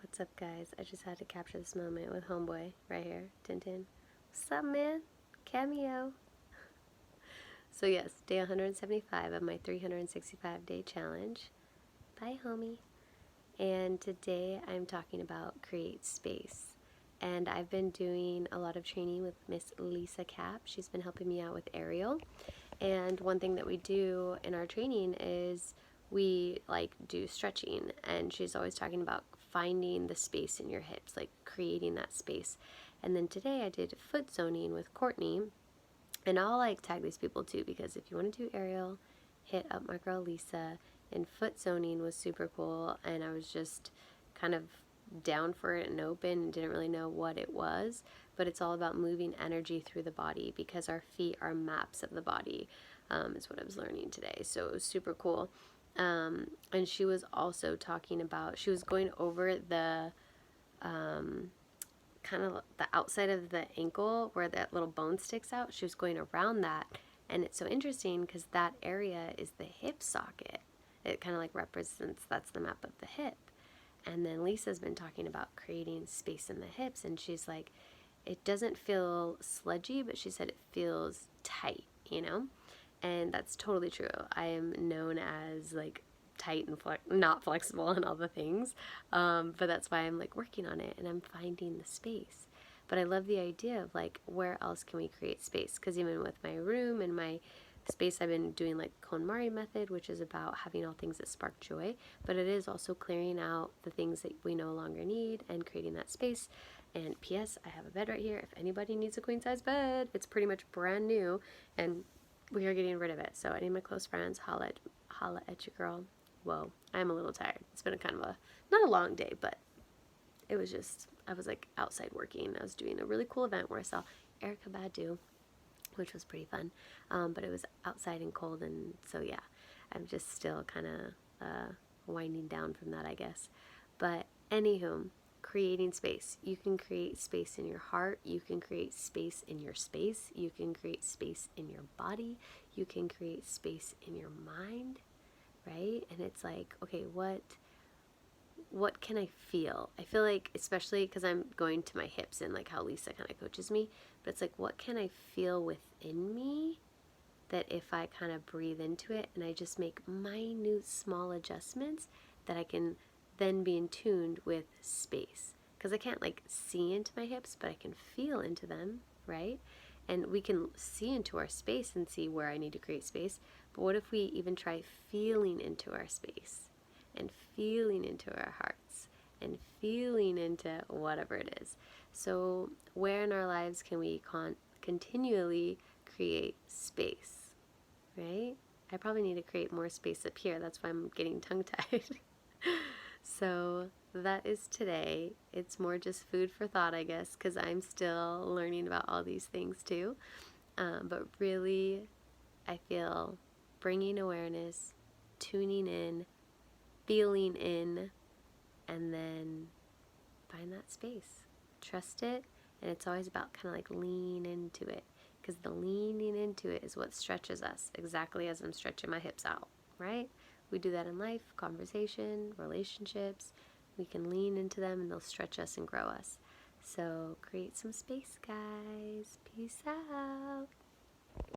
What's up, guys? I just had to capture this moment with Homeboy right here, Tintin. What's up, man? Cameo. So yes, day 175 of my 365-day challenge. Bye, homie. And today I'm talking about create space. And I've been doing a lot of training with Miss Lisa Cap. She's been helping me out with aerial. And one thing that we do in our training is we do stretching, and she's always talking about finding the space in your hips, like creating that space. And then today I did foot zoning with Courtney, and I'll tag these people too, because if you want to do aerial, hit up my girl Lisa. And foot zoning was super cool, and I was just kind of down for it and open and didn't really know what it was, but it's all about moving energy through the body because our feet are maps of the body, is what I was learning today. So it was super cool. And she was also talking about, she was going over the kind of the outside of the ankle where that little bone sticks out. She was going around that, and it's so interesting because that area is the hip socket. It kind of represents, that's the map of the hip. And then Lisa's been talking about creating space in the hips, and she's like, it doesn't feel sludgy, but she said it feels tight, you know? And that's totally true. I am known as tight and not flexible and all the things, but that's why I'm working on it and I'm finding the space. But I love the idea of where else can we create space? Because even with my room and my space, I've been doing KonMari method, which is about having all things that spark joy, but it is also clearing out the things that we no longer need and creating that space. And P.S., I have a bed right here. If anybody needs a queen size bed, it's pretty much brand new, and we are getting rid of it. So any of my close friends, holla at your girl. Whoa, I'm a little tired. It's been not a long day, but it was just, I was outside working. I was doing a really cool event where I saw Erykah Badu, which was pretty fun. But it was outside and cold, and so yeah, I'm just still kind of winding down from that, I guess. But anywho, creating space. You can create space in your heart. You can create space in your space. You can create space in your body. You can create space in your mind, right? And it's okay, what can I feel? I feel especially because I'm going to my hips and how Lisa kind of coaches me, but it's what can I feel within me that if I kind of breathe into it and I just make minute small adjustments, that I can then be in tune with space. Because I can't see into my hips, but I can feel into them, right? And we can see into our space and see where I need to create space. But what if we even try feeling into our space and feeling into our hearts and feeling into whatever it is? So where in our lives can we continually create space, right? I probably need to create more space up here. That's why I'm getting tongue-tied. So that is today. It's more just food for thought, I guess, because I'm still learning about all these things too. But really, I feel bringing awareness, tuning in, feeling in, and then find that space. Trust it, and it's always about kind of lean into it, because the leaning into it is what stretches us, exactly as I'm stretching my hips out, right? We do that in life, conversation, relationships. We can lean into them and they'll stretch us and grow us. So create some space, guys. Peace out.